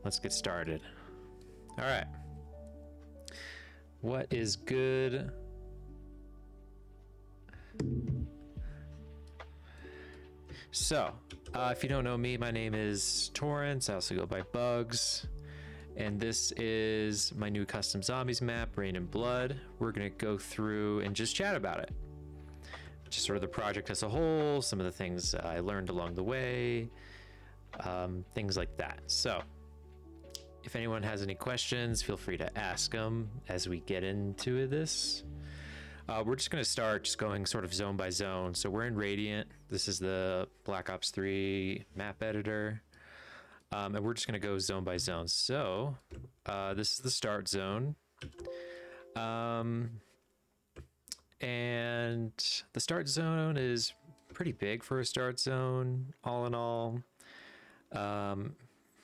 let's get started. All right. What is good? So, if you don't know me, my name is Torrance. I also go by Bugs. And this is my new custom zombies map, Rain and Blood. We're going to go through and just chat about it. Just sort of the project as a whole, some of the things I learned along the way, things like that. So, if anyone has any questions, feel free to ask them as we get into this. We're just going to start just going sort of zone by zone. So we're in Radiant. This is the Black Ops 3 map editor. And we're just going to go zone by zone. So this is the start zone. And the start zone is pretty big for a start zone, all in all.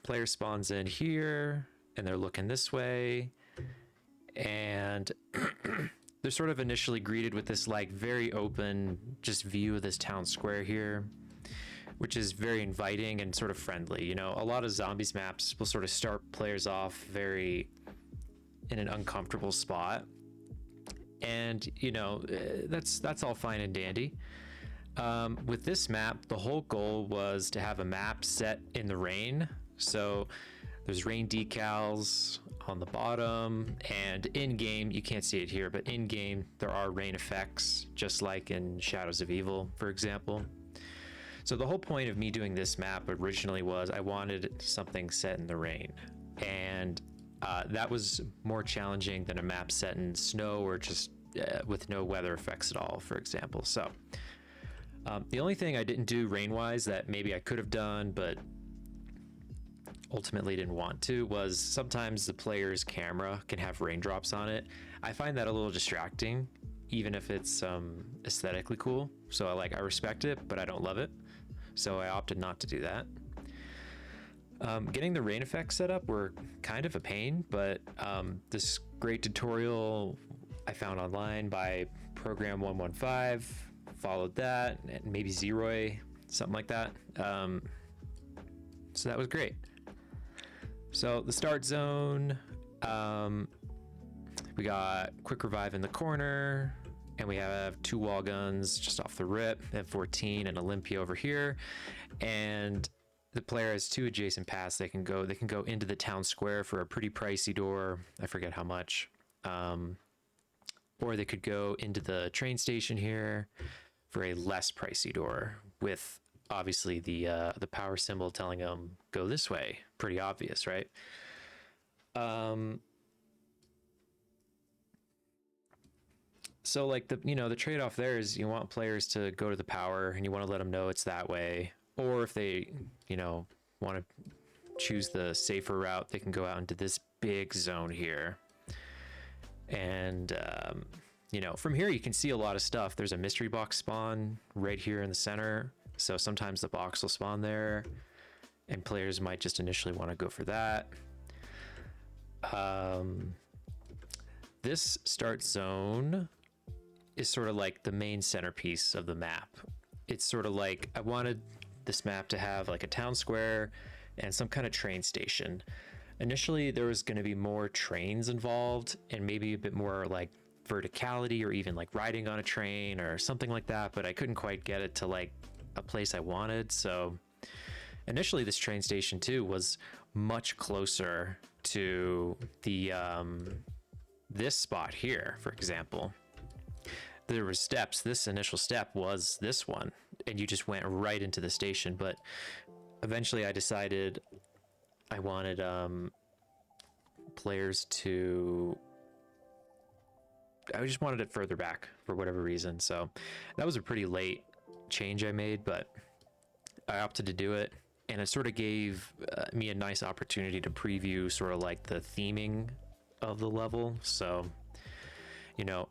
Player spawns in here, and they're looking this way. And they're sort of initially greeted with this like very open just view of this town square here, which is very inviting and sort of friendly. You know, a lot of zombies maps will sort of start players off very in an uncomfortable spot. And, you know, that's all fine and dandy. With this map, the whole goal was to have a map set in the rain. So there's rain decals on the bottom, and in game, you can't see it here, but in game, there are rain effects, just like in Shadows of Evil, for example. So the whole point of me doing this map originally was I wanted something set in the rain, and that was more challenging than a map set in snow or just with no weather effects at all, for example. So the only thing I didn't do rain-wise that maybe I could have done, but ultimately didn't want to, was sometimes the player's camera can have raindrops on it. I find that a little distracting, even if it's aesthetically cool. So I respect it, but I don't love it. So I opted not to do that. Getting the rain effects set up were kind of a pain, but this great tutorial I found online by Program 115, followed that, and maybe Zeroy, something like that. So that was great. So the start zone, we got quick revive in the corner, and we have 2 wall guns just off the rip, M14 and Olympia over here, and the player has 2 adjacent paths. They can go into the town square for a pretty pricey door. I forget how much, or they could go into the train station here for a less pricey door with obviously the power symbol telling them go this way. Pretty obvious, right? So like the trade-off there is you want players to go to the power and you want to let them know it's that way. Or if they, want to choose the safer route, they can go out into this big zone here. And, from here you can see a lot of stuff. There's a mystery box spawn right here in the center. So sometimes the box will spawn there and players might just initially want to go for that. This start zone is sort of like the main centerpiece of the map. It's sort of like I wanted this map to have like a town square and some kind of train station. Initially, there was going to be more trains involved and maybe a bit more like verticality or even like riding on a train or something like that, but I couldn't quite get it to like a place I wanted. So initially this train station too was much closer to the this spot here, for example. There were steps. This initial step was this one, and you just went right into the station. But eventually I decided I wanted players to... I just wanted it further back for whatever reason. So that was a pretty late change I made, but I opted to do it. And it sort of gave me a nice opportunity to preview sort of like the theming of the level. So,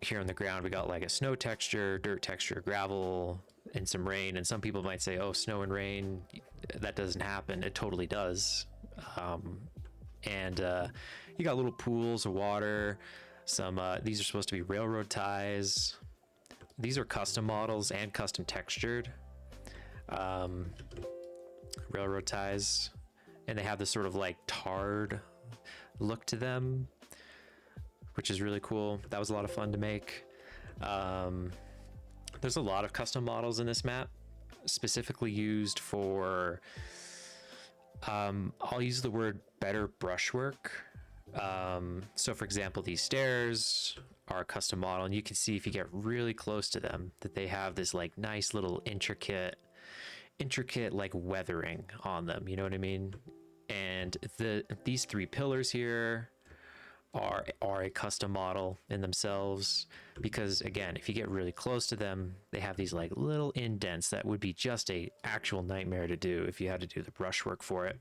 here on the ground, we got like a snow texture, dirt texture, gravel, and some rain. And some people might say, oh, snow and rain, that doesn't happen. It totally does. And you got little pools of water. Some these are supposed to be railroad ties. These are custom models and custom textured. Railroad ties. and they have this sort of like tarred look to them, which is really cool. That was a lot of fun to make. There's a lot of custom models in this map, specifically used for, I'll use the word better brushwork. So for example, these stairs are a custom model, and you can see if you get really close to them that they have this like nice little intricate like weathering on them, you know what I mean? And these 3 pillars here are a custom model in themselves, because again, if you get really close to them, they have these like little indents that would be just a actual nightmare to do if you had to do the brushwork for it.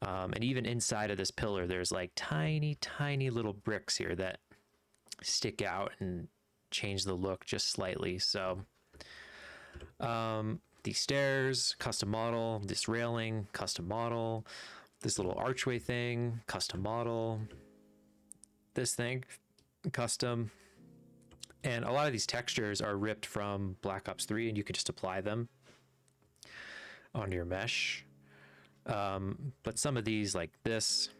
And even inside of this pillar, there's like tiny little bricks here that stick out and change the look just slightly. So these stairs, custom model, this railing, custom model, this little archway thing, custom model, this thing, custom. And a lot of these textures are ripped from Black Ops 3, and you can just apply them onto your mesh. But some of these, like these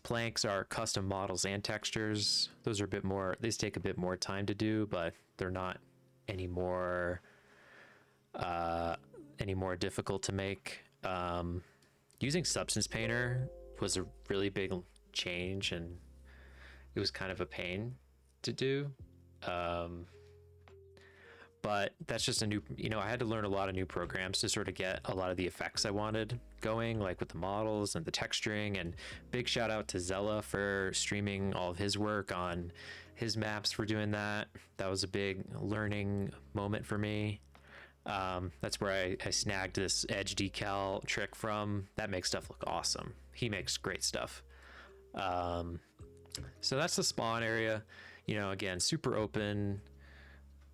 planks, are custom models and textures. Those are a bit more, these take a bit more time to do, but they're not any more difficult to make. Using Substance Painter was a really big change, and it was kind of a pain to do. But that's just a new, I had to learn a lot of new programs to sort of get a lot of the effects I wanted going, like with the models and the texturing. And big shout out to Zella for streaming all of his work on his maps for doing that. That was a big learning moment for me. That's where I snagged this edge decal trick from. That makes stuff look awesome. He makes great stuff. So that's the spawn area. Again, super open,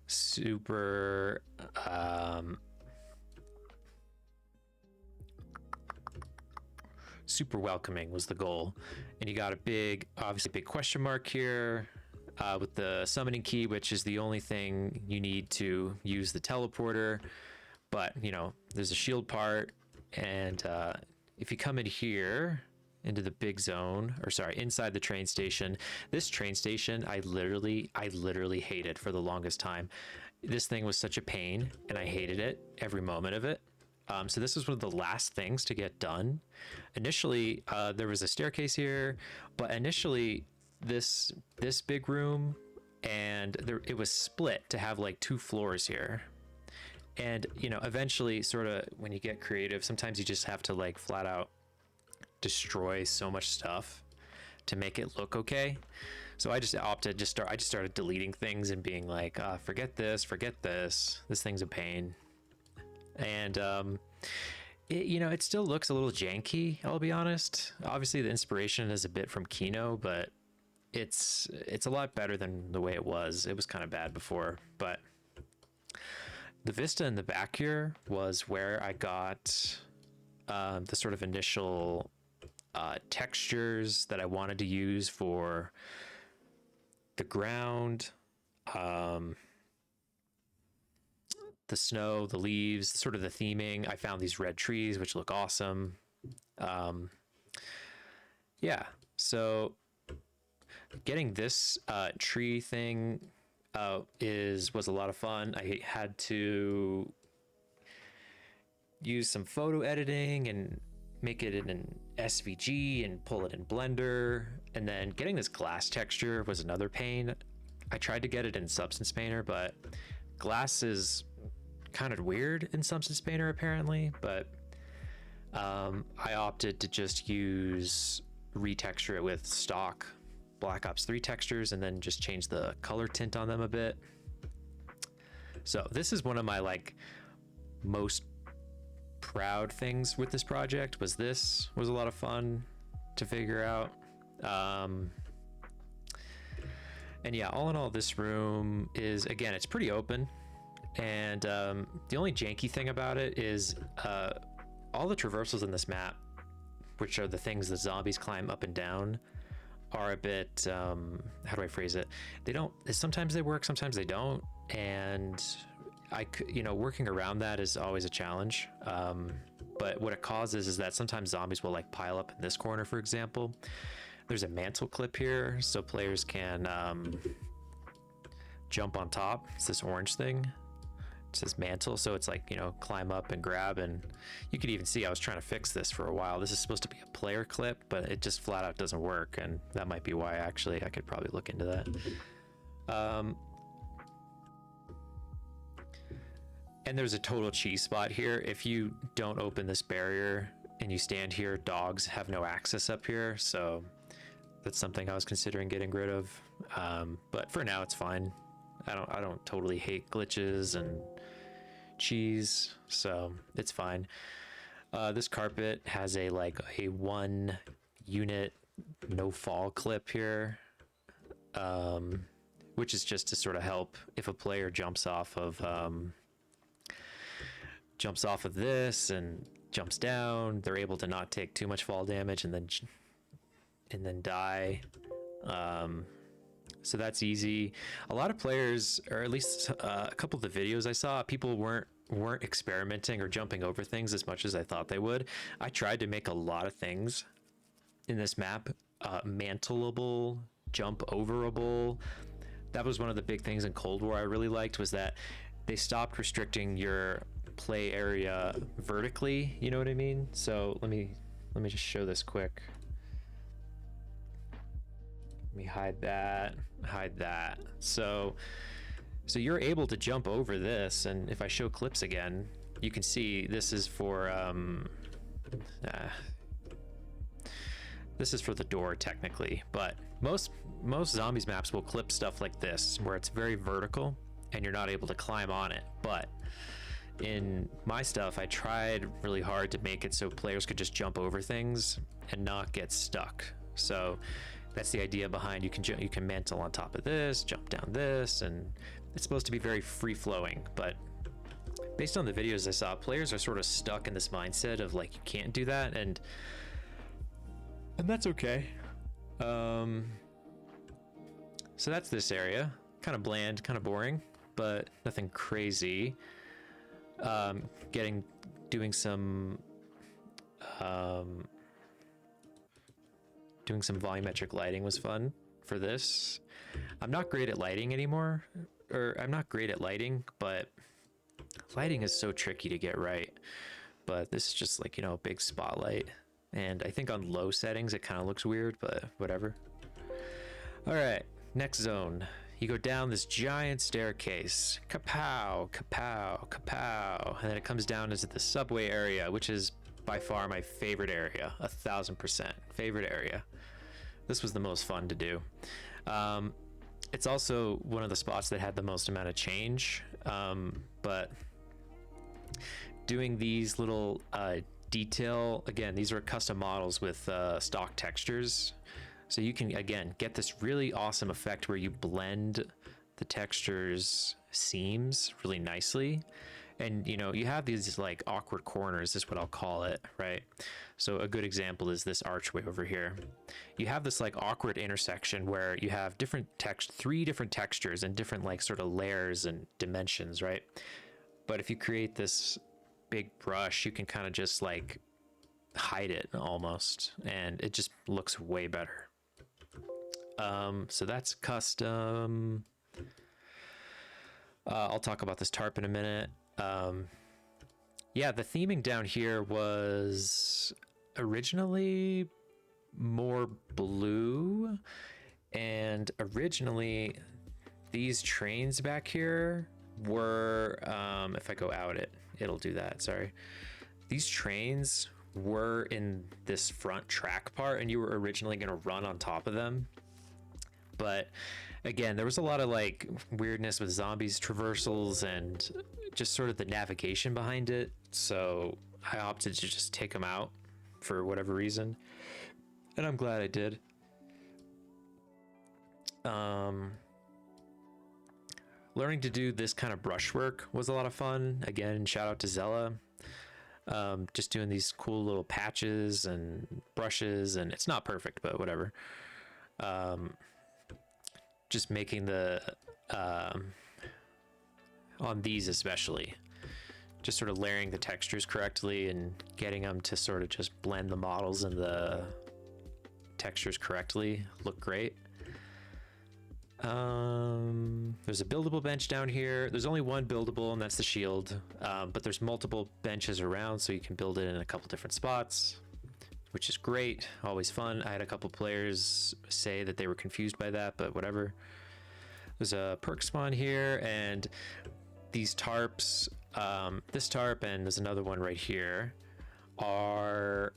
super welcoming was the goal. And you got obviously big question mark here with the summoning key, which is the only thing you need to use the teleporter. But there's a shield part, and if you come in here into the big zone, or sorry, inside the train station, this train station I literally hated for the longest time. This thing was such a pain, and I hated it every moment of it. So this was one of the last things to get done. Initially, there was a staircase here, but initially this big room, and it was split to have like 2 floors here. And eventually, sort of when you get creative, sometimes you just have to like flat out destroy so much stuff to make it look okay. So I just opted I just started deleting things and being like, forget this, this thing's a pain. And it still looks a little janky, I'll be honest. Obviously the inspiration is a bit from Kino, but it's a lot better than the way it was. It was kind of bad before. But the vista in the back here was where I got the sort of initial textures that I wanted to use for the ground, the snow, the leaves, sort of the theming. I found these red trees, which look awesome. Yeah, so getting this tree thing was a lot of fun. I had to use some photo editing and make it in an SVG and pull it in Blender. And then getting this glass texture was another pain. I tried to get it in Substance Painter, but glass is kind of weird in Substance Painter apparently. But I opted to just retexture it with stock Black Ops 3 textures and then just change the color tint on them a bit. So this is one of my like most proud things with this project. Was a lot of fun to figure out. And yeah, all in all, this room is, again, it's pretty open, and the only janky thing about it is all the traversals in this map, which are the things the zombies climb up and down, are a bit how do I phrase it, sometimes they work, sometimes they don't, and working around that is always a challenge. but what it causes is that sometimes zombies will like pile up in this corner, for example. There's a mantle clip here, so players can jump on top. It's this orange thing. It says mantle, so it's like, you know, climb up and grab. And you could even see I was trying to fix this for a while. This is supposed to be a player clip, but it just flat out doesn't work, and that might be why. Actually, I could probably look into that. And there's a total cheese spot here. If you don't open this barrier and you stand here, dogs have no access up here, so that's something I was considering getting rid of. But for now, it's fine. I don't totally hate glitches and cheese, so it's fine. This carpet has a like a 1 unit no fall clip here, which is just to sort of help if a player jumps off of this and jumps down, they're able to not take too much fall damage and then die. So that's easy. A lot of players, or at least a couple of the videos I saw, people weren't experimenting or jumping over things as much as I thought they would. I tried to make a lot of things in this map mantleable, jump overable. That was one of the big things in Cold War I really liked, was that they stopped restricting your play area vertically, you know what I mean? So let me just show this quick. Let me hide that. So you're able to jump over this, and if I show clips again, you can see this is for this is for the door technically, but most zombies maps will clip stuff like this where it's very vertical and you're not able to climb on it. But in my stuff, I tried really hard to make it so players could just jump over things and not get stuck. So that's the idea behind you can mantle on top of this, jump down this, and it's supposed to be very free flowing. But based on the videos I saw, players are sort of stuck in this mindset of like, you can't do that, and that's okay. So that's this area. Kind of bland, kind of boring, but nothing crazy. Doing some volumetric lighting was fun for this. I'm not great at lighting anymore, or I'm not great at lighting, but lighting is so tricky to get right. But this is just like, you know, a big spotlight, and I think on low settings it kind of looks weird, but whatever. All right, next zone. You go down this giant staircase, kapow, kapow, kapow, and then it comes down into the subway area, which is by far my favorite area, 1000% favorite area. This was the most fun to do. It's also one of the spots that had the most amount of change, but doing these little detail, again, these are custom models with stock textures. So you can, again, get this really awesome effect where you blend the textures seams really nicely. And, you know, you have these like awkward corners, is what I'll call it, right? So a good example is this archway over here. You have this like awkward intersection where you have three different textures and different like sort of layers and dimensions, right? But if you create this big brush, you can kind of just like hide it almost, and it just looks way better. So that's custom. I'll talk about this tarp in a minute. Yeah, the theming down here was originally more blue, and originally these trains back here were, if I go out it'll do that, sorry. These trains were in this front track part, and you were originally going to run on top of them. But again, there was a lot of like weirdness with zombies traversals and just sort of the navigation behind it. So I opted to just take them out for whatever reason. And I'm glad I did. Learning to do this kind of brushwork was a lot of fun. Again, shout out to Zella. Just doing these cool little patches and brushes, and it's not perfect, but whatever. Just making the on these especially, just sort of layering the textures correctly and getting them to sort of just blend the models and the textures correctly look great. There's a buildable bench down here. There's only one buildable, and that's the shield, but there's multiple benches around, so you can build it in a couple different spots, which is great. Always fun. I had a couple players say that they were confused by that, but whatever. There's a perk spawn here, and these tarps, this tarp and there's another one right here, are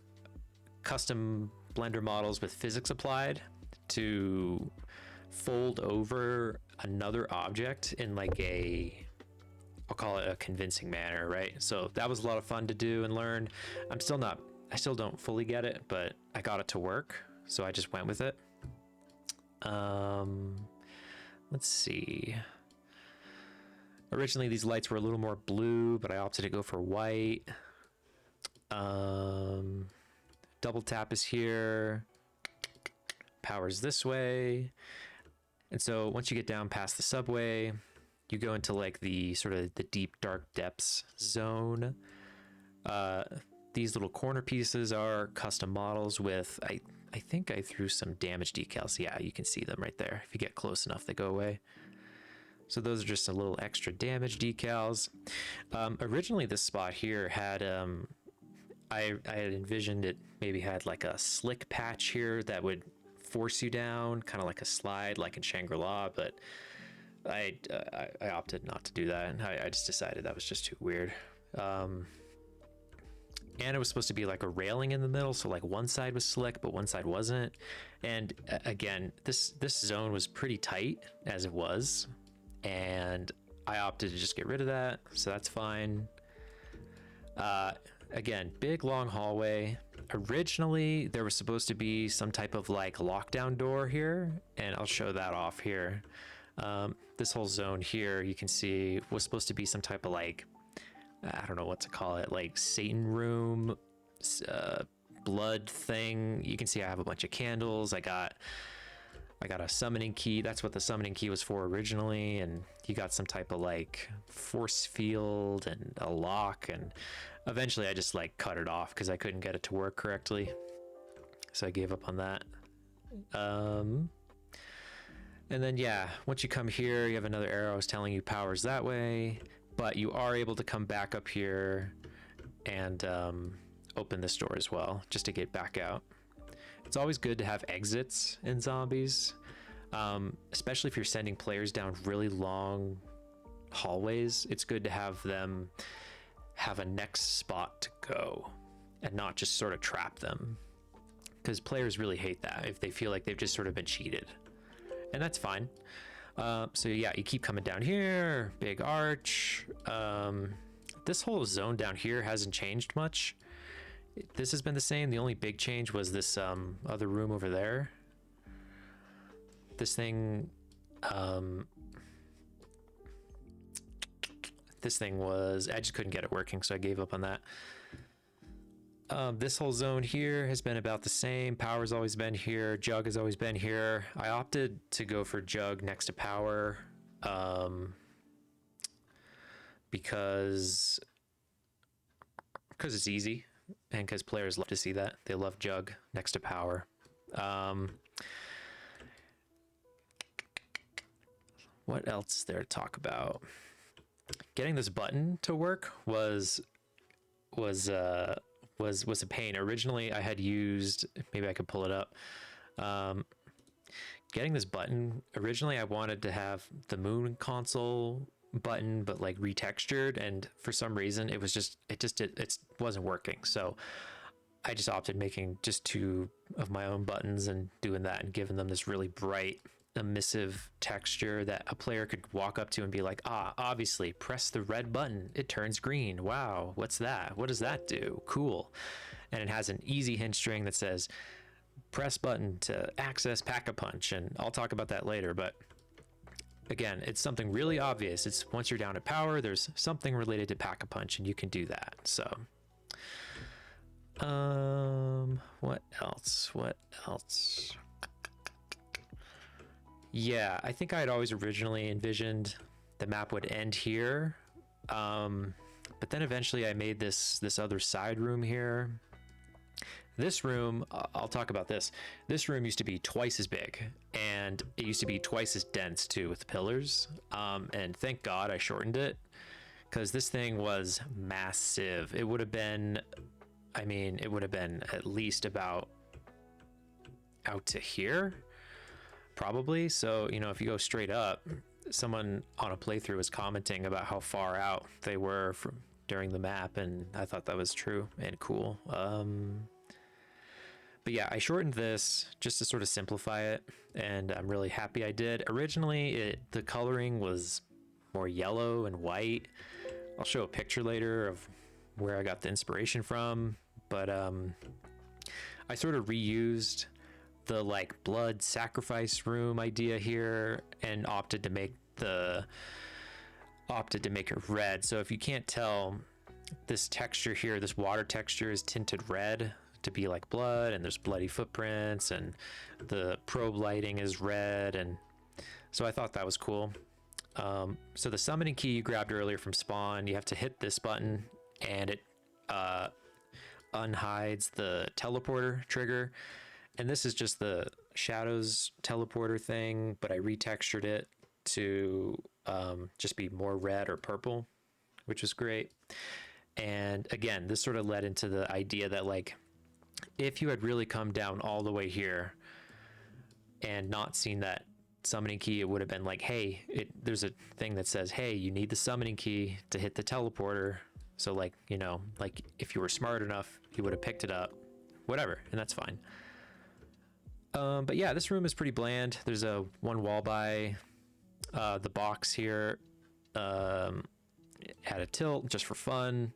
custom Blender models with physics applied to fold over another object in like a, I'll call it a convincing manner, right? So that was a lot of fun to do and learn. I still don't fully get it, but I got it to work, so I just went with it. Let's see. Originally these lights were a little more blue, but I opted to go for white. Double tap is here. Power's this way. And so once you get down past the subway, you go into like the sort of the deep dark depths zone. These little corner pieces are custom models with, I think I threw some damage decals. Yeah, you can see them right there. If you get close enough, they go away. So those are just a little extra damage decals. Originally this spot here had, I had envisioned it maybe had like a slick patch here that would force you down, kind of like a slide like in Shangri-La, but I opted not to do that. I just decided that was just too weird. And it was supposed to be like a railing in the middle, so like one side was slick but one side wasn't. And again, this zone was pretty tight as it was, and I opted to just get rid of that, so that's fine. Again, big long hallway. Originally there was supposed to be some type of like lockdown door here, and I'll show that off here. This whole zone here, you can see, was supposed to be some type of like, I don't know what to call it, like Satan room, blood thing. You can see I have a bunch of candles. I got a summoning key. That's what the summoning key was for originally. And you got some type of like force field and a lock. And eventually I just like cut it off because I couldn't get it to work correctly. So I gave up on that. And then, yeah, once you come here, you have another arrow telling you powers that way, but you are able to come back up here and open this door as well, just to get back out. It's always good to have exits in zombies, especially if you're sending players down really long hallways. It's good to have them have a next spot to go and not just sort of trap them, because players really hate that if they feel like they've just sort of been cheated. And that's fine. So yeah, you keep coming down here, big arch. This whole zone down here hasn't changed much. This has been the same. The only big change was this other room over there. This thing, was, I just couldn't get it working, so I gave up on that. This whole zone here has been about the same. Power's always been here. Jug has always been here. I opted to go for Jug next to Power because it's easy and because players love to see that. They love Jug next to Power. What else is there to talk about? Getting this button to work was a pain. Originally I had used, maybe I could pull it up. Getting this button, originally I wanted to have the Moon console button, but like retextured, and for some reason it wasn't working. So I just opted making just two of my own buttons and doing that and giving them this really bright emissive texture that a player could walk up to and be like, obviously press the red button, it turns green. Wow, what's that? What does that do? Cool. And it has an easy hint string that says press button to access Pack-a-Punch, and I'll talk about that later. But again, it's something really obvious. It's once you're down at Power, there's something related to Pack-a-Punch, and you can do that. So what else? Yeah, I think I had always originally envisioned the map would end here. But then eventually I made this other side room here. This room, I'll talk about this. This room used to be twice as big, and it used to be twice as dense too with pillars. And thank God I shortened it, because this thing was massive. It would have been, I mean, it would have been at least about out to here, probably. So, you know, if you go straight up, someone on a playthrough was commenting about how far out they were from during the map, and I thought that was true and cool. But yeah, I shortened this just to sort of simplify it, and I'm really happy I did. Originally, the coloring was more yellow and white. I'll show a picture later of where I got the inspiration from, but I sort of reused the like blood sacrifice room idea here and opted to make it red. So if you can't tell, this texture here, this water texture is tinted red to be like blood, and there's bloody footprints, and the probe lighting is red, and so I thought that was cool. So the summoning key you grabbed earlier from spawn, you have to hit this button and it unhides the teleporter trigger. And this is just the shadows teleporter thing, but I retextured it to just be more red or purple, which was great. And again, this sort of led into the idea that like, if you had really come down all the way here and not seen that summoning key, it would have been like, hey, there's a thing that says, hey, you need the summoning key to hit the teleporter. So like, you know, like if you were smart enough, you would have picked it up, whatever, and that's fine. But yeah, this room is pretty bland. There's a one wall by the box here. Had a tilt just for fun.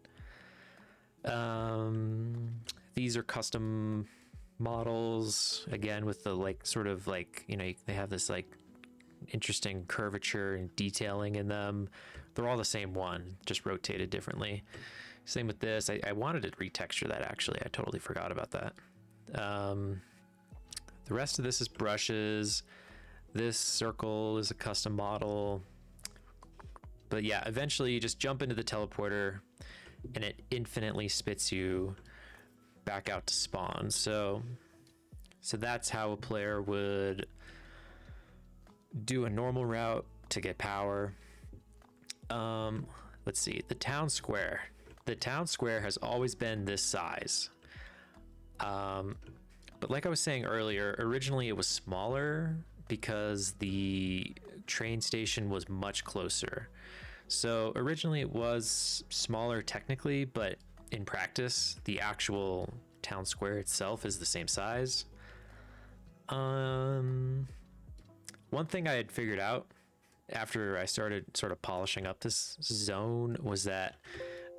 These are custom models, again, with the like sort of like, you know, they have this like interesting curvature and detailing in them. They're all the same one, just rotated differently. Same with this. I wanted to retexture that, actually. I totally forgot about that. The rest of this is brushes. This circle is a custom model. But yeah, eventually you just jump into the teleporter and it infinitely spits you back out to spawn. So that's how a player would do a normal route to get power. Let's see, the town square. The town square has always been this size. But like I was saying earlier, originally it was smaller because the train station was much closer. So originally it was smaller technically, but in practice, the actual town square itself is the same size. One thing I had figured out after I started sort of polishing up this zone was that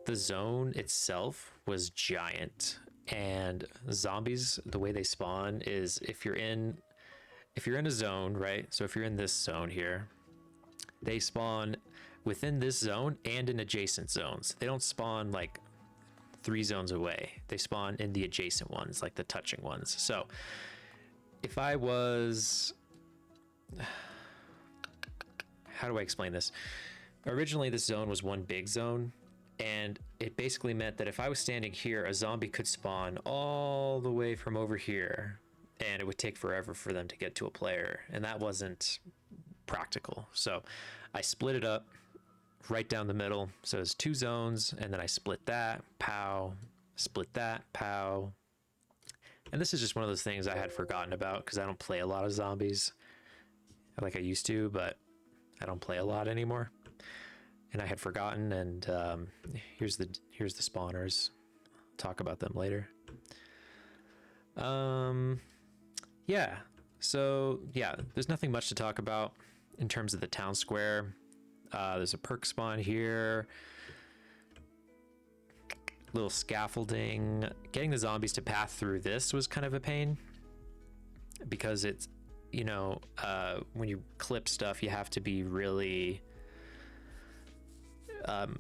the zone itself was giant, and zombies, the way they spawn is if you're in a zone, right? So if you're in this zone here, they spawn within this zone and in adjacent zones. They don't spawn like 3 zones away. They spawn in the adjacent ones, like the touching ones. So if I was, how do I explain this? Originally this zone was one big zone, and it basically meant that if I was standing here, a zombie could spawn all the way from over here, and it would take forever for them to get to a player, and that wasn't practical. So I split it up right down the middle. So it's 2 zones, and then I split that, pow, split that, pow. And this is just one of those things I had forgotten about because I don't play a lot of zombies like I used to, but I don't play a lot anymore. And I had forgotten, and here's the spawners. Talk about them later. Yeah, so yeah, there's nothing much to talk about in terms of the town square. There's a perk spawn here, little scaffolding. Getting the zombies to path through this was kind of a pain because it's, you know, when you clip stuff, you have to be really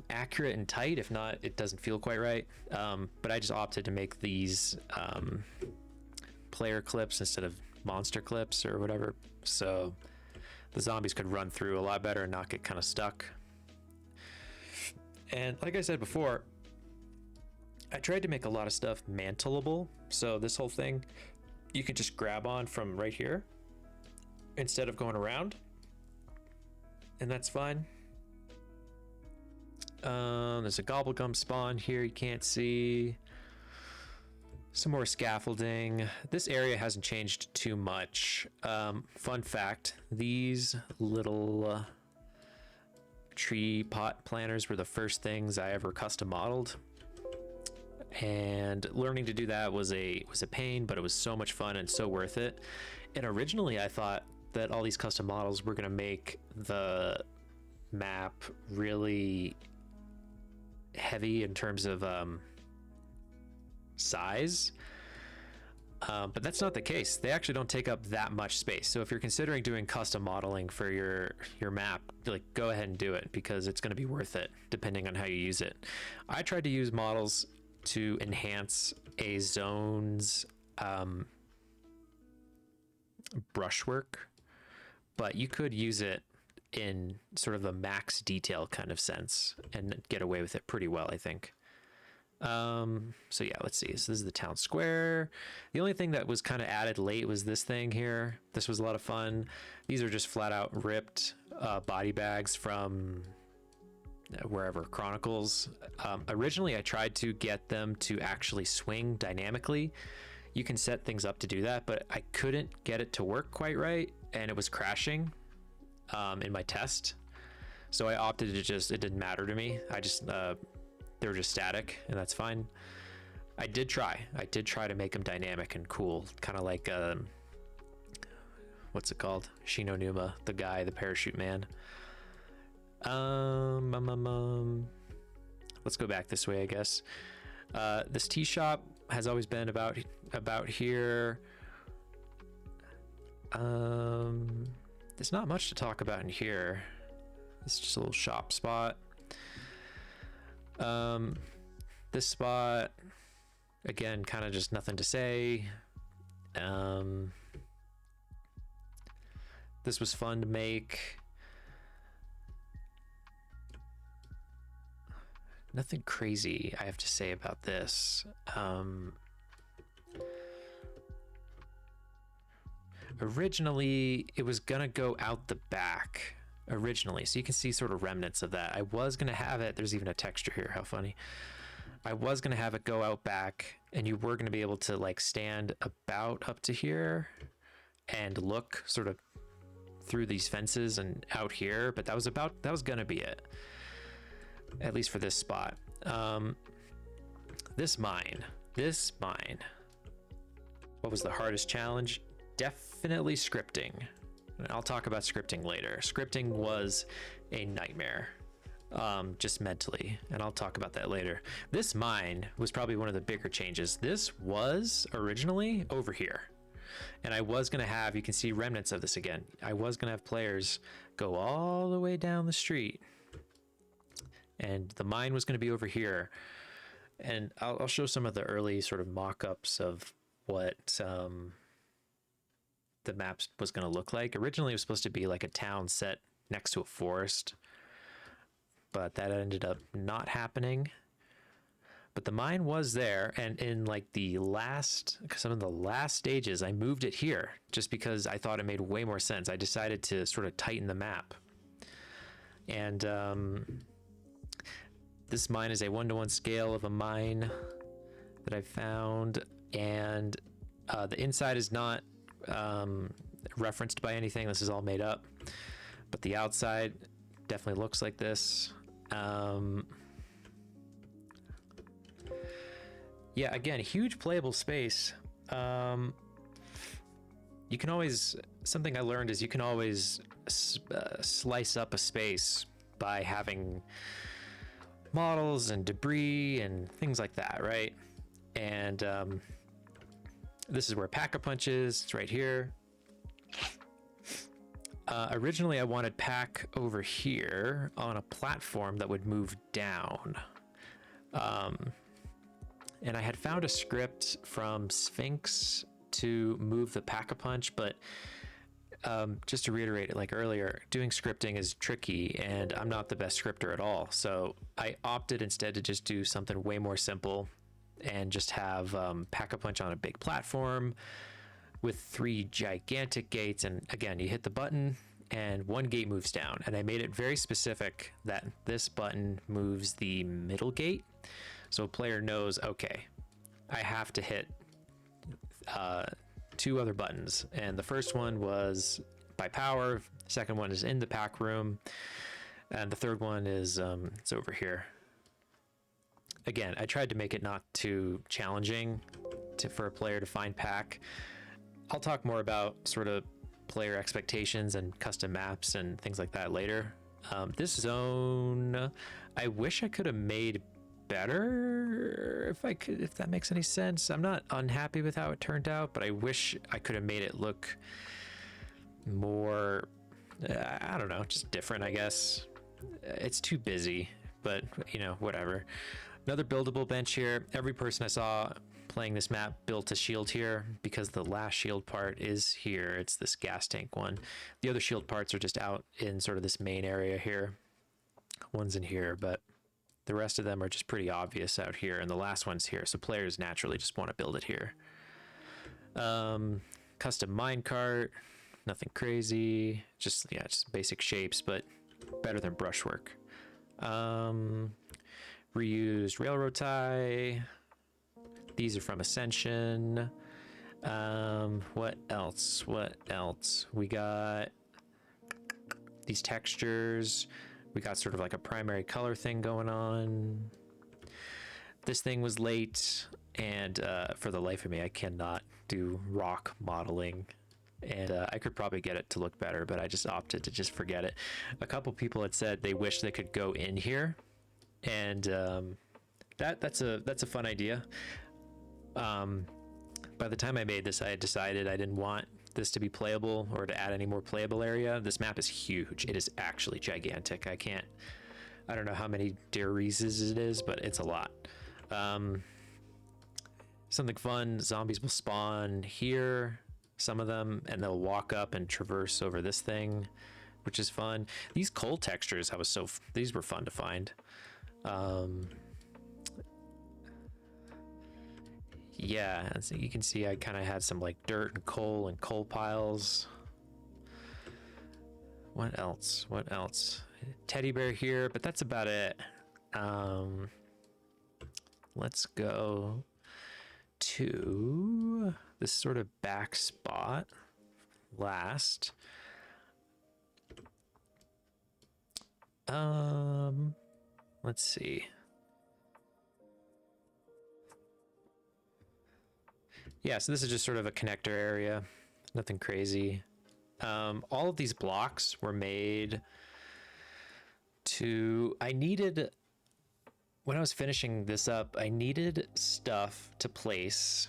accurate and tight. If not, it doesn't feel quite right. But I just opted to make these player clips instead of monster clips or whatever, so the zombies could run through a lot better and not get kind of stuck. And like I said before, I tried to make a lot of stuff mantleable. So this whole thing, you can just grab on from right here instead of going around. And that's fine. There's a gobblegum spawn here you can't see. Some more scaffolding. This area hasn't changed too much. Fun fact, these little tree pot planters were the first things I ever custom modeled. And learning to do that was a pain, but it was so much fun and so worth it. And originally I thought that all these custom models were going to make the map really heavy in terms of size, but that's not the case. They actually don't take up that much space. So if you're considering doing custom modeling for your map, like, go ahead and do it, because it's going to be worth it depending on how you use it. I tried to use models to enhance a zone's brushwork, but you could use it in sort of a max detail kind of sense and get away with it pretty well, I think. So yeah, let's see. So this is the town square. The only thing that was kind of added late was this thing here. This was a lot of fun. These are just flat out ripped body bags from wherever, Chronicles. Originally I tried to get them to actually swing dynamically. You can set things up to do that, but I couldn't get it to work quite right, and it was crashing in my test. So I opted to just, it didn't matter to me. I just they were just static, and that's fine. I did try to make them dynamic and cool, kind of like what's it called, Shinonuma, the guy, the parachute man. Let's go back this way, I guess. This tea shop has always been about here. There's not much to talk about in here. It's just a little shop spot. This spot, again, kind of just nothing to say. This was fun to make. Nothing crazy I have to say about this. Originally, it was gonna go out the back. Originally, so you can see sort of remnants of that. I was gonna have it, there's even a texture here, how funny. I was gonna have it go out back, and you were gonna be able to like stand about up to here and look sort of through these fences and out here, but that was gonna be it, at least for this spot. This mine, what was the hardest challenge? Definitely scripting. I'll talk about scripting later. Scripting was a nightmare, just mentally, and I'll talk about that later. This mine was probably one of the bigger changes. This was originally over here, and I was gonna have, you can see remnants of this again, I was gonna have players go all the way down the street, and the mine was gonna be over here. And I'll show some of the early sort of mock-ups of what the map was going to look like. Originally, it was supposed to be like a town set next to a forest, but that ended up not happening. But the mine was there, and in like some of the last stages, I moved it here just because I thought it made way more sense. I decided to sort of tighten the map. And this mine is a 1-to-1 scale of a mine that I found, and the inside is not referenced by anything. This is all made up, but the outside definitely looks like this. Yeah, again, huge playable space. You can always, something I learned is you can always slice up a space by having models and debris and things like that, right? And this is where Pack-a-Punch is. It's right here. Originally, I wanted Pack over here on a platform that would move down. And I had found a script from Sphinx to move the Pack-a-Punch, but just to reiterate it like earlier, doing scripting is tricky and I'm not the best scripter at all. So I opted instead to just do something way more simple and just have Pack-a-Punch on a big platform with 3 gigantic gates. And again, you hit the button and one gate moves down. And I made it very specific that this button moves the middle gate. So a player knows, okay, I have to hit 2 other buttons. And the first one was by power. Second one is in the pack room. And the third one is it's over here. Again, I tried to make it not too challenging for a player to find pack. I'll talk more about sort of player expectations and custom maps and things like that later. This zone, I wish I could have made better if that makes any sense. I'm not unhappy with how it turned out, but I wish I could have made it look more, I don't know, just different, I guess. It's too busy, but you know, whatever. Another buildable bench here. Every person I saw playing this map built a shield here because the last shield part is here. It's this gas tank one. The other shield parts are just out in sort of this main area here. One's in here, but the rest of them are just pretty obvious out here, and the last one's here, so players naturally just want to build it here. Custom minecart, nothing crazy, just basic shapes, but better than brushwork. Reused railroad tie. These are from Ascension. What else? We got these textures. We got sort of like a primary color thing going on. This thing was late, and for the life of me, I cannot do rock modeling. And I could probably get it to look better, but I just opted to just forget it. A couple people had said they wish they could go in here, and that's a fun idea. By the time I made this, I had decided I didn't want this to be playable or to add any more playable area. This map is huge. It is actually gigantic. I don't know how many Darises it is, but it's a lot. Something fun, zombies will spawn here, some of them, and they'll walk up and traverse over this thing, which is fun. These coal textures, these were fun to find. Yeah, so you can see I kind of had some like dirt and coal piles. What else? Teddy bear here, but that's about it. Let's go to this sort of back spot last. Let's see. Yeah, so this is just sort of a connector area, nothing crazy. All of these blocks were made when I was finishing this up, I needed stuff to place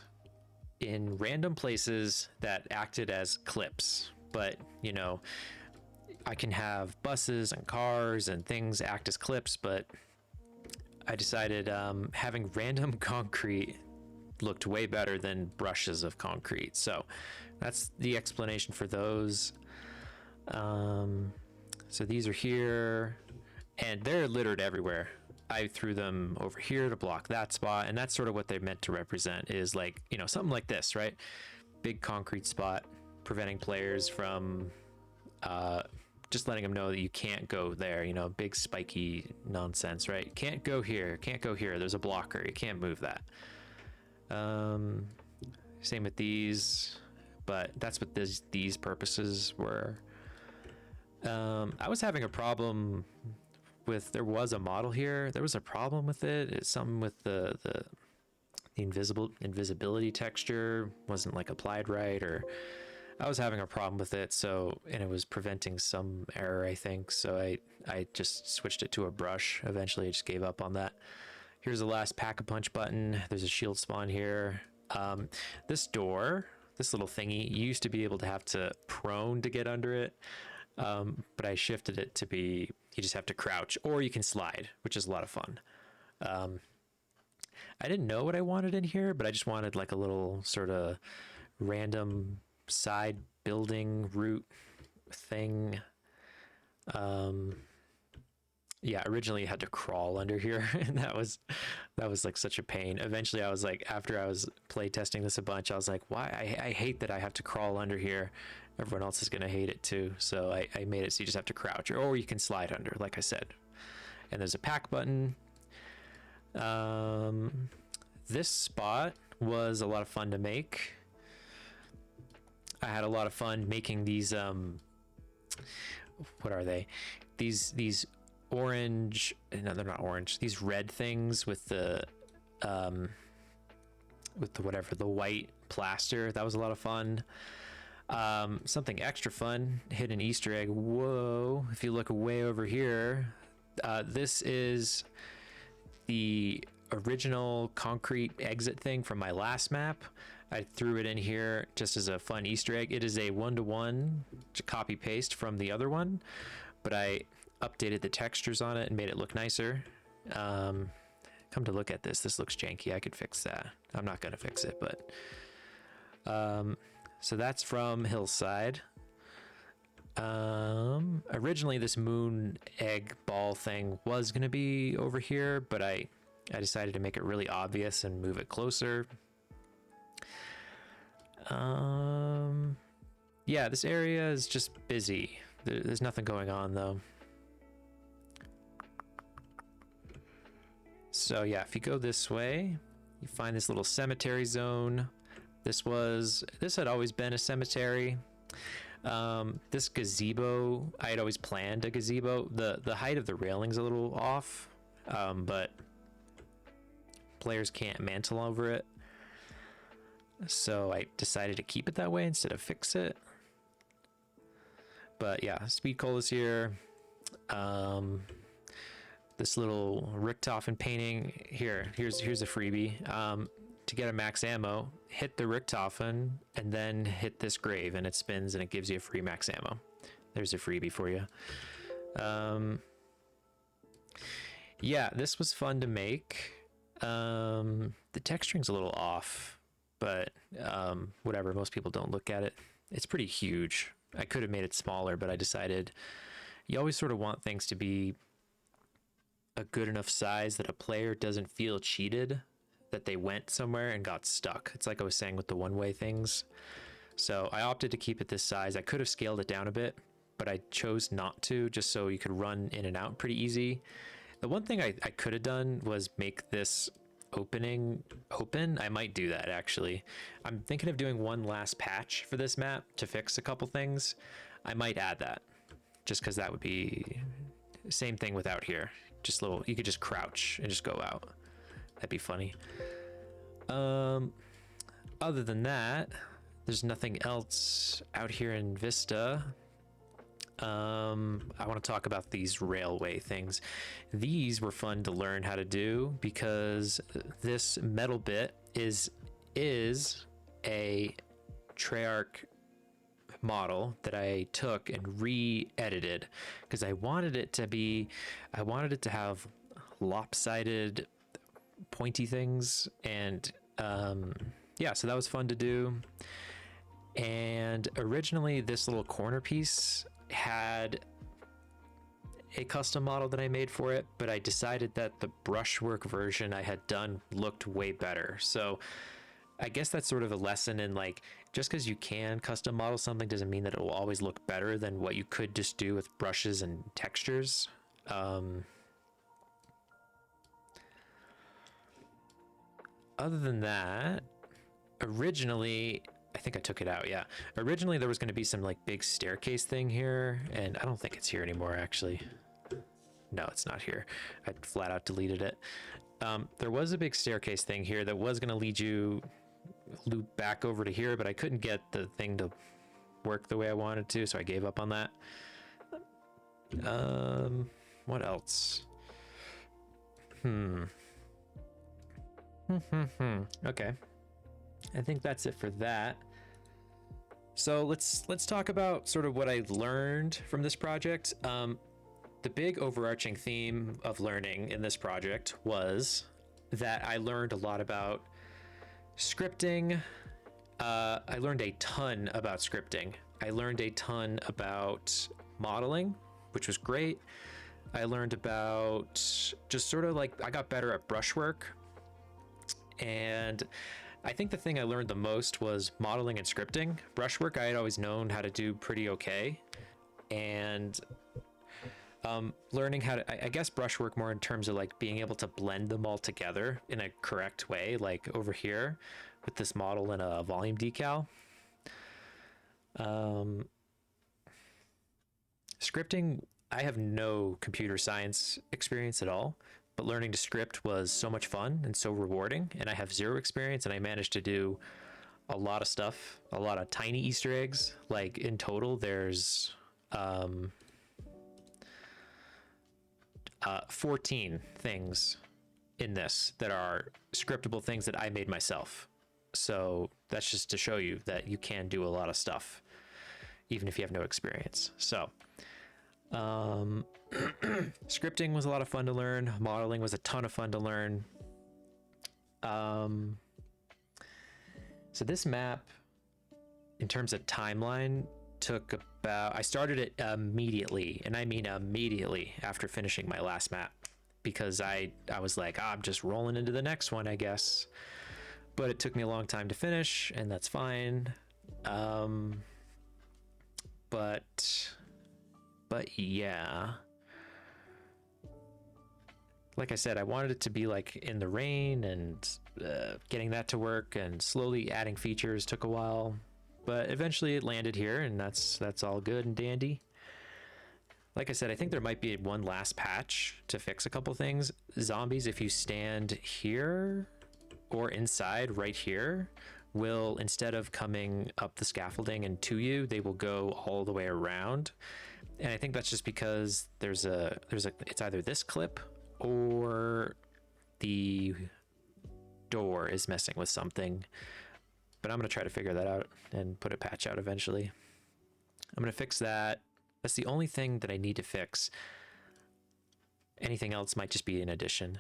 in random places that acted as clips. But, you know, I can have buses and cars and things act as clips, but I decided having random concrete looked way better than brushes of concrete. So that's the explanation for those. So these are here, and they're littered everywhere. I threw them over here to block that spot, and that's sort of what they're meant to represent, is like, you know, something like this, right? Big concrete spot preventing players from just letting them know that you can't go there, you know, big spiky nonsense, right? Can't go here, there's a blocker, you can't move that. Same with these, but that's what these purposes were. I was having a problem with, there was a model here, there was a problem with it. It's something with the invisibility texture wasn't like applied right, or I was having a problem with it. So, and it was preventing some error, I think. So I just switched it to a brush. Eventually I just gave up on that. Here's the last Pack-a-Punch button. There's a shield spawn here. This door, this little thingy, you used to be able to have to prone to get under it. But I shifted it to be, you just have to crouch, or you can slide, which is a lot of fun. I didn't know what I wanted in here, but I just wanted like a little sort of random side building route thing. Yeah, originally you had to crawl under here, and that was like such a pain. Eventually, I was like, after I was play testing this a bunch, I was like, why? I hate that I have to crawl under here. Everyone else is gonna hate it too. So I made it so you just have to crouch, or you can slide under, like I said. And there's a pack button. This spot was a lot of fun to make. I had a lot of fun making these. What are they? These orange, no, they're not orange, these red things with the whatever, the white plaster. That was a lot of fun. Something extra fun, hidden Easter egg. Whoa, if you look way over here, this is the original concrete exit thing from my last map. I threw it in here just as a fun Easter egg. It is a 1-to-1 copy paste from the other one, but I updated the textures on it and made it look nicer. Come to look at this looks janky. I could fix that. I'm not gonna fix it, but so that's from Hillside. Originally this moon egg ball thing was gonna be over here, but I decided to make it really obvious and move it closer. Yeah, this area is just busy. There's nothing going on though. So yeah, if you go this way, you find this little cemetery zone. This had always been a cemetery. This gazebo, I had always planned a gazebo. The height of the railing's a little off, but players can't mantle over it. So I decided to keep it that way instead of fix it. But yeah, Speed Cola is here. This little Richtofen painting here's a freebie. To get a max ammo, hit the Richtofen and then hit this grave, and it spins and it gives you a free max ammo. There's a freebie for you. Yeah, this was fun to make. The texturing's a little off, but whatever, most people don't look at it. It's pretty huge. I could have made it smaller, but I decided you always sort of want things to be a good enough size that a player doesn't feel cheated that they went somewhere and got stuck. It's like I was saying with the one-way things. So I opted to keep it this size. I could have scaled it down a bit, but I chose not to, just so you could run in and out pretty easy. The one thing I could have done was make this opening open. I might do that actually. I'm thinking of doing one last patch for this map to fix a couple things. I might add that just because that would be same thing without here. Just little, you could just crouch and just go out. That'd be funny. Other than that, there's nothing else out here in Vista. I want to talk about these railway things. These were fun to learn how to do because this metal bit is a Treyarch model that I took and re-edited because I wanted it to have lopsided pointy things, and yeah, so that was fun to do. And originally this little corner piece had a custom model that I made for it, but I decided that the brushwork version I had done looked way better. So I guess that's sort of a lesson in, like, just because you can custom model something doesn't mean that it will always look better than what you could just do with brushes and textures. Other than that, originally, I think I took it out, yeah. Originally there was going to be some like big staircase thing here, and I don't think it's here anymore actually. No, it's not here. I flat out deleted it. There was a big staircase thing here that was going to lead you loop back over to here, but I couldn't get the thing to work the way I wanted to, so I gave up on that. What else? Okay, I think that's it for that. So let's talk about sort of what I learned from this project. The big overarching theme of learning in this project was that I learned a lot about scripting. I learned a ton about scripting. I learned a ton about modeling, which was great. I learned about just sort of like, I got better at brushwork. And I think the thing I learned the most was modeling and scripting. Brushwork, I had always known how to do pretty okay. And learning how to, I guess brushwork more in terms of like being able to blend them all together in a correct way, like over here with this model and a volume decal. Scripting, I have no computer science experience at all, but learning to script was so much fun and so rewarding. And I have zero experience, and I managed to do a lot of stuff, a lot of tiny Easter eggs. Like in total, there's 14 things in this that are scriptable things that I made myself. So that's just to show you that you can do a lot of stuff, even if you have no experience. So scripting was a lot of fun to learn. Modeling was a ton of fun to learn. So this map, in terms of timeline, took about, I started it immediately, and I mean immediately after finishing my last map, because I was like, I'm just rolling into the next one, I guess. But it took me a long time to finish, and that's fine. But yeah, like I said, I wanted it to be like in the rain, and getting that to work and slowly adding features took a while, but eventually it landed here, and that's all good and dandy. Like I said, I think there might be one last patch to fix a couple things. Zombies, if you stand here or inside right here, will, instead of coming up the scaffolding and to you, they will go all the way around. And I think that's just because there's a it's either this clip or the door is messing with something. But I'm going to try to figure that out and put a patch out eventually. I'm going to fix that. That's the only thing that I need to fix. Anything else might just be an addition.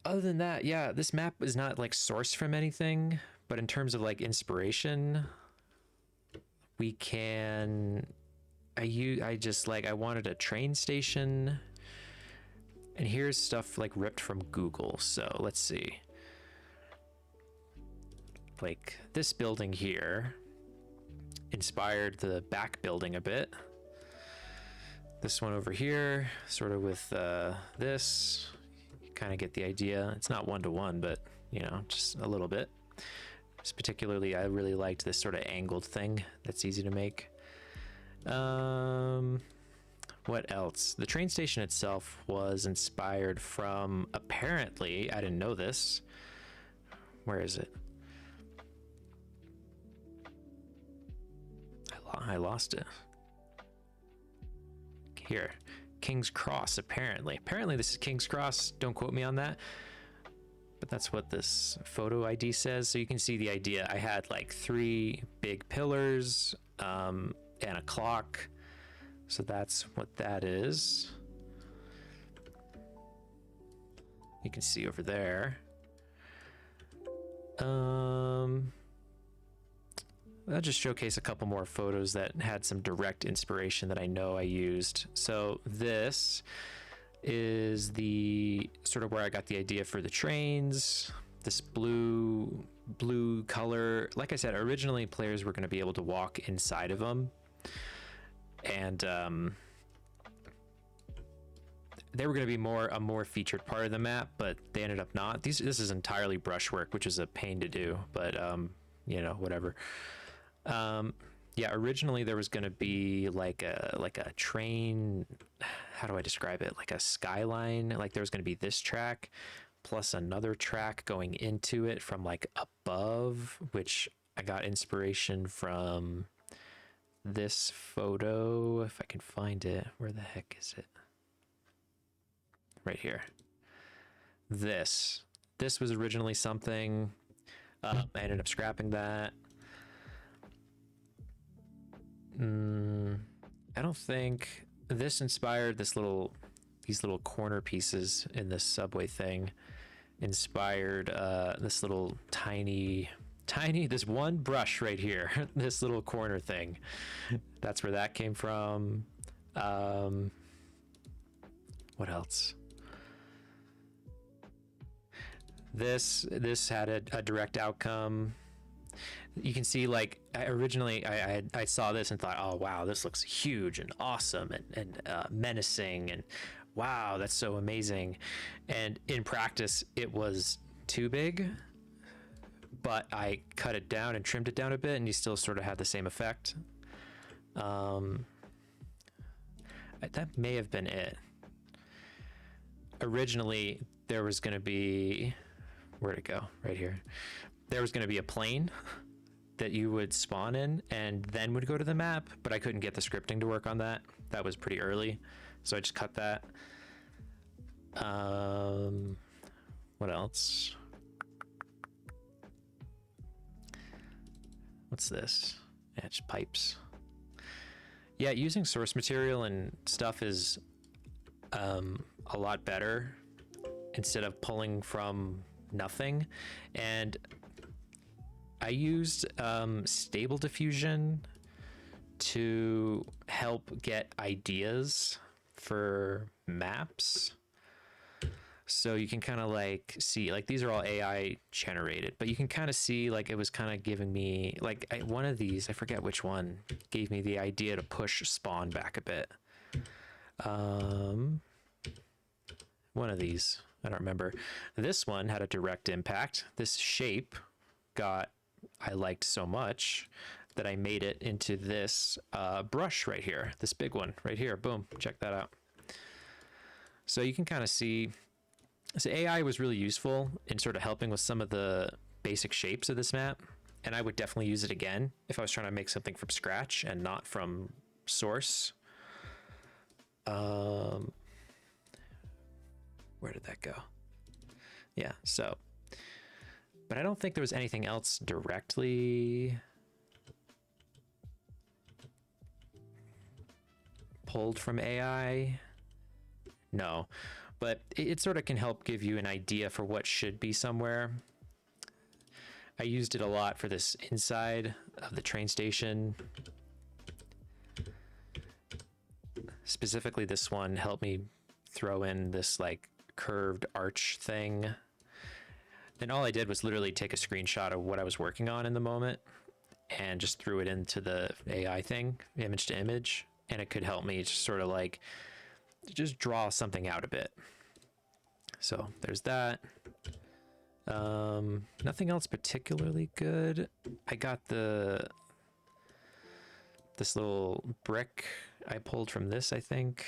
Other than that, yeah, this map is not like sourced from anything, but in terms of like inspiration, we can, I just like, I wanted a train station, and here's stuff like ripped from Google. So let's see, like this building here inspired the back building a bit. This one over here, sort of with this, kind of get the idea. It's not one-to-one, but you know, just a little bit. Just particularly, I really liked this sort of angled thing that's easy to make. What else? The train station itself was inspired from, apparently, I didn't know this. Where is it? I lost it. Here. King's Cross, apparently. Apparently this is King's Cross. Don't quote me on that. But that's what this photo ID says. So you can see the idea. I had like 3 big pillars and a clock. So that's what that is. You can see over there. I'll just showcase a couple more photos that had some direct inspiration that I know I used. So this is the sort of where I got the idea for the trains. This blue color. Like I said, originally players were going to be able to walk inside of them, and they were going to be a more featured part of the map, but they ended up not. This is entirely brushwork, which is a pain to do, but you know, whatever. Yeah, originally there was going to be like a train, how do I describe it, like a skyline. Like there was going to be this track plus another track going into it from like above, which I got inspiration from this photo, if I can find it. Where the heck is it? Right here. This was originally something. I ended up scrapping that. I don't think this inspired these little corner pieces in this subway thing. inspired this little tiny, this one brush right here, this little corner thing. That's where that came from. What else? This had a direct outcome. You can see, like, I saw this and thought, oh wow, this looks huge and awesome and menacing, and wow, that's so amazing. And in practice, it was too big, but I cut it down and trimmed it down a bit, and you still sort of had the same effect. That may have been it. Originally, there was going to be, where'd it go? Right here. There was going to be a plane that you would spawn in and then would go to the map, but I couldn't get the scripting to work on that. That was pretty early, so I just cut that. What else? What's this? Yeah, it's pipes. Yeah, using source material and stuff is a lot better instead of pulling from nothing. And I used Stable Diffusion to help get ideas for maps. So you can kind of like see, like, these are all AI generated, but you can kind of see, like, it was kind of giving me, like, one of these, I forget which one, gave me the idea to push spawn back a bit. One of these, I don't remember. This one had a direct impact. This shape I liked so much that I made it into this brush right here, this big one right here. Boom, check that out. So you can kind of see, so AI was really useful in sort of helping with some of the basic shapes of this map, and I would definitely use it again if I was trying to make something from scratch and not from source. Where did that go? Yeah, so, but I don't think there was anything else directly pulled from AI. No, but it sort of can help give you an idea for what should be somewhere. I used it a lot for this inside of the train station. Specifically, this one helped me throw in this like curved arch thing. And all I did was literally take a screenshot of what I was working on in the moment and just threw it into the AI thing, image to image, and it could help me just sort of like just draw something out a bit. So there's that. Nothing else particularly good. I got this little brick I pulled from this, I think.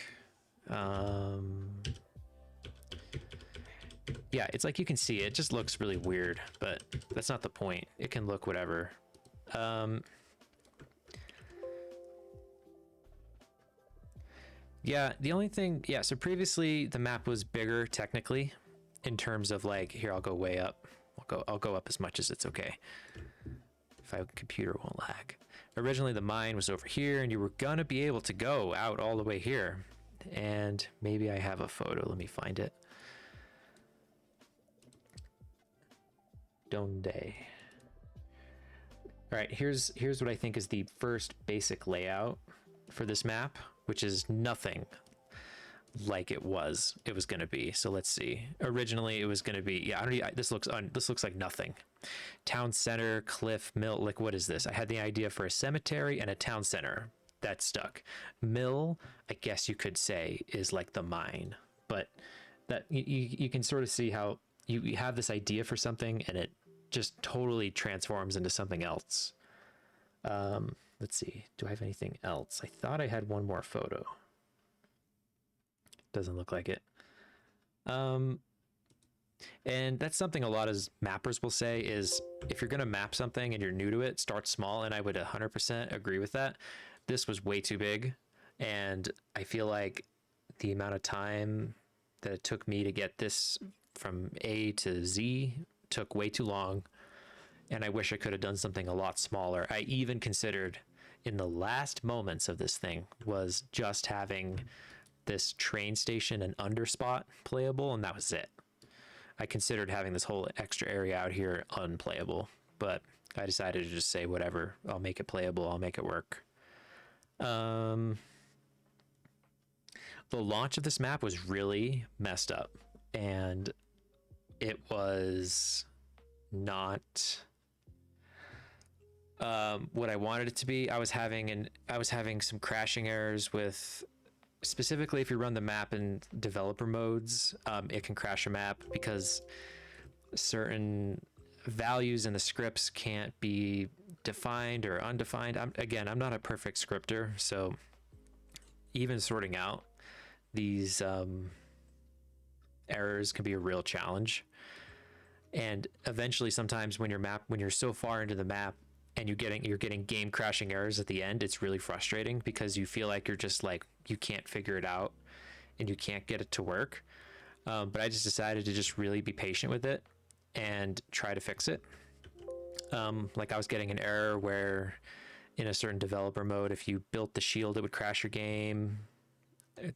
Yeah, it's like you can see it just looks really weird, but that's not the point. It can look whatever. Yeah, the only thing, yeah, so previously the map was bigger technically in terms of like, here, I'll go way up. I'll go up as much as it's okay. If my computer won't lag. Originally the mine was over here and you were gonna be able to go out all the way here. And maybe I have a photo, let me find it. Donde. All right, here's what I think is the first basic layout for this map, which is nothing like it was going to be. So let's see. Originally it was going to be, yeah, this looks like nothing. Town center, cliff, mill, like what is this? I had the idea for a cemetery and a town center. That stuck. Mill, I guess you could say, is like the mine, but that you can sort of see how you have this idea for something and it just totally transforms into something else. Let's see, do I have anything else? I thought I had one more photo. Doesn't look like it. And that's something a lot of mappers will say is if you're going to map something and you're new to it, start small. And I would 100% agree with that. This was way too big. And I feel like the amount of time that it took me to get this from A to Z took way too long. And I wish I could have done something a lot smaller. I even considered in the last moments of this thing was just having this train station and underspot playable, and that was it. I considered having this whole extra area out here unplayable, but I decided to just say whatever. I'll make it playable. I'll make it work. The launch of this map was really messed up, and it was not what I wanted it to be. I was having some crashing errors with, specifically if you run the map in developer modes, it can crash a map because certain values in the scripts can't be defined or undefined. I'm not a perfect scripter, so even sorting out these errors can be a real challenge. And eventually, sometimes when you're so far into the map and you're getting game crashing errors at the end, it's really frustrating because you feel like you're just like, you can't figure it out and you can't get it to work. But I just decided to just really be patient with it and try to fix it. Like I was getting an error where in a certain developer mode, if you built the shield, it would crash your game.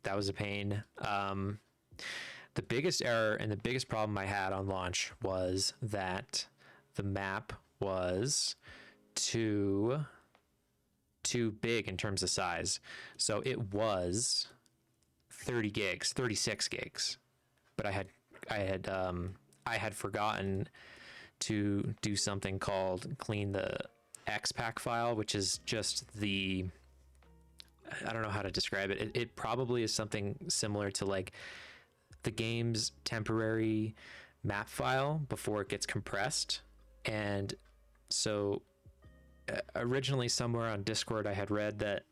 That was a pain. The biggest error and the biggest problem I had on launch was that the map was too big in terms of size. So it was 36 gigs, but I had forgotten to do something called clean the XPack file, which is just I don't know how to describe it. It probably is something similar to like the game's temporary map file before it gets compressed. And so originally somewhere on Discord, I had read that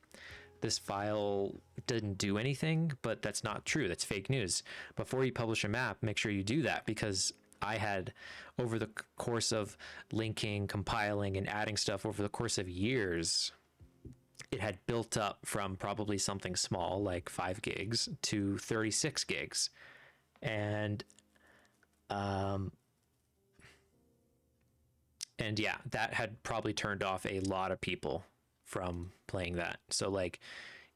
this file didn't do anything, but that's not true. That's fake news. Before you publish a map, make sure you do that, because I had, over the course of linking, compiling, and adding stuff over the course of years, it had built up from probably something small like 5 gigs to 36 gigs. And yeah, that had probably turned off a lot of people from playing that. So like,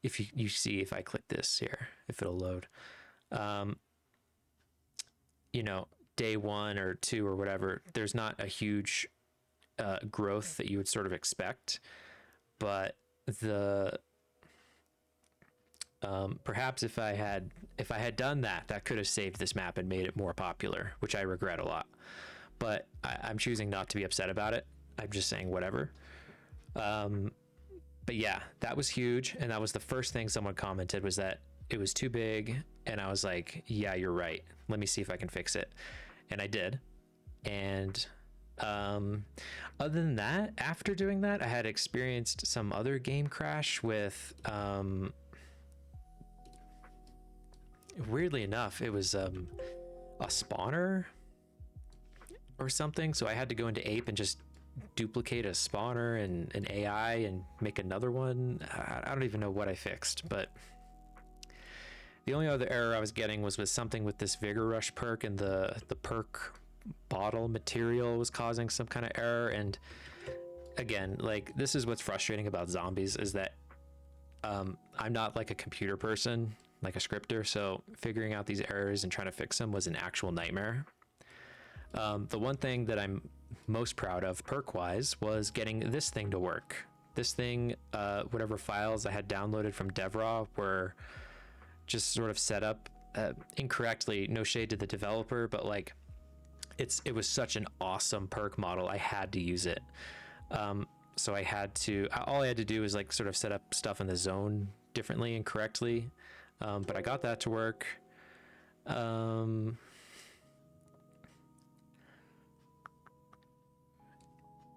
if you see, if I click this here, if it'll load, day 1 or 2 or whatever, there's not a huge growth that you would sort of expect, but perhaps if I had done that, that could have saved this map and made it more popular, which I regret a lot. But I'm choosing not to be upset about it. I'm just saying whatever. But yeah, that was huge, and that was the first thing someone commented, was that it was too big, and I was like, yeah, you're right. Let me see if I can fix it, and I did. And other than that, after doing that, I had experienced some other game crash with weirdly enough, it was a spawner or something. So I had to go into Ape and just duplicate a spawner and an AI and make another one. I don't even know what I fixed, but the only other error I was getting was with something with this Vigor Rush perk, and the perk bottle material was causing some kind of error. And again, like, this is what's frustrating about zombies, is that I'm not like a computer person, like a scripter, so figuring out these errors and trying to fix them was an actual nightmare. The one thing that I'm most proud of perk wise was getting this thing to work. This thing, whatever files I had downloaded from DevRaw were just sort of set up incorrectly. No shade to the developer, but like, it was such an awesome perk model, I had to use it. So all I had to do was like sort of set up stuff in the zone differently and correctly. But I got that to work.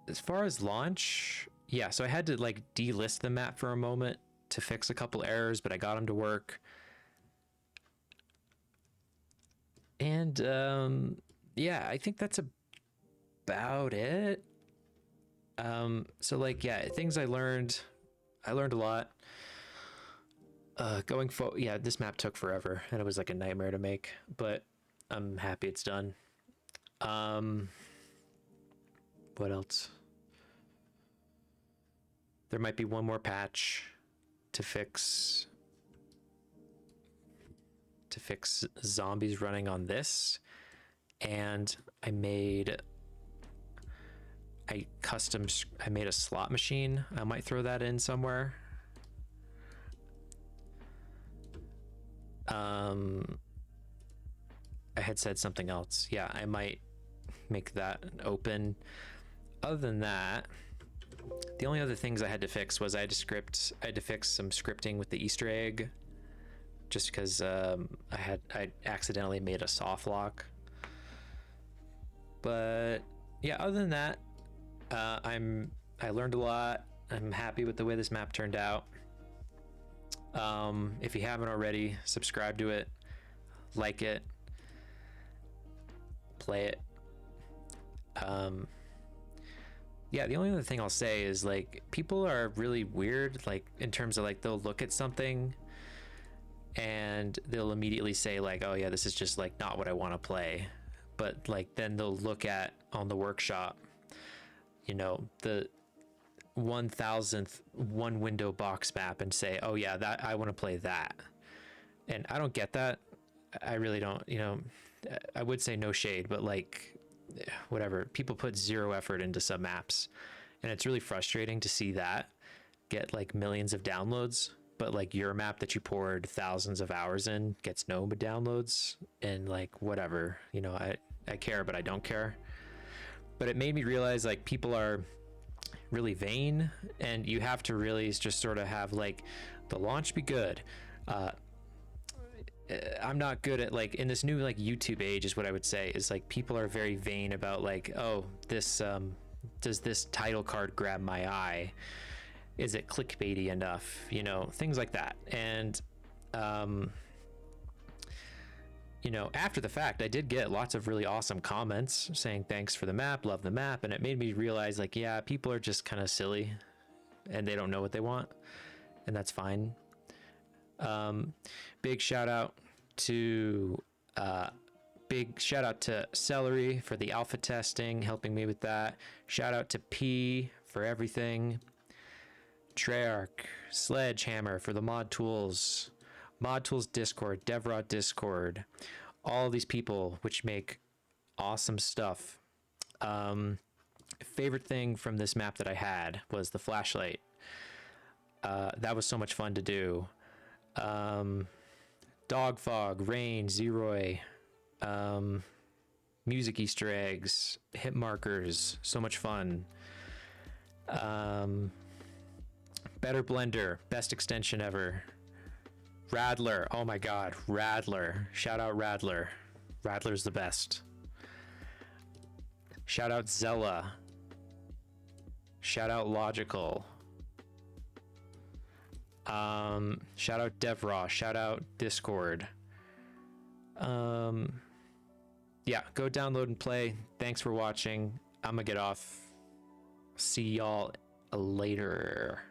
As far as launch, yeah, so I had to like delist the map for a moment to fix a couple errors, but I got them to work. And yeah, I think that's about it. So like, yeah, things I learned a lot. Going forward, yeah, this map took forever and it was like a nightmare to make, but I'm happy it's done. What else? There might be one more patch to fix zombies running on this, and I made a slot machine. I might throw that in somewhere. I had said something else. Yeah, I might make that open. Other than that, the only other things I had to fix was I had to fix some scripting with the Easter egg, just because I accidentally made a soft lock. But yeah, other than that, I learned a lot. I'm happy with the way this map turned out. If you haven't already, subscribe to it, like it, play it. Yeah, the only other thing I'll say is, like, people are really weird, like, in terms of, like, they'll look at something and they'll immediately say, like, oh yeah, this is just, like, not what I want to play. But, like, then they'll look at on the workshop, you know, the 1000th one window box map and say, oh yeah, that I want to play that. And I don't get that. I really don't. You know, I would say no shade, but, like, whatever, people put zero effort into some maps, and it's really frustrating to see that get, like, millions of downloads, but, like, your map that you poured thousands of hours in gets no downloads. And, like, whatever, you know, I care, but I don't care. But it made me realize, like, people are really vain, and you have to really just sort of have, like, the launch be good. I'm not good at, like, in this new, like, YouTube age, is what I would say, is, like, people are very vain about, like, oh, this does this title card grab my eye, is it clickbaity enough, you know, things like that. And you know, after the fact, I did get lots of really awesome comments saying thanks for the map, love the map, and it made me realize, like, yeah, people are just kind of silly and they don't know what they want, and that's fine. Big shout out to Celery for the alpha testing, helping me with that. Shout out to P for everything. Treyarch, Sledgehammer for the mod tools Discord, Devrot Discord, all these people which make awesome stuff. Favorite thing from this map that I had was the flashlight. That was so much fun to do. Dogfog, Rain, Zeroy, music Easter eggs, hit markers, so much fun. Better Blender, best extension ever. Radler, oh my god, Radler. Shout out Radler. Radler's the best. Shout out Zella. Shout out Logical. Shout out Devraw. Shout out Discord. Yeah, go download and play. Thanks for watching. I'm gonna get off. See y'all later.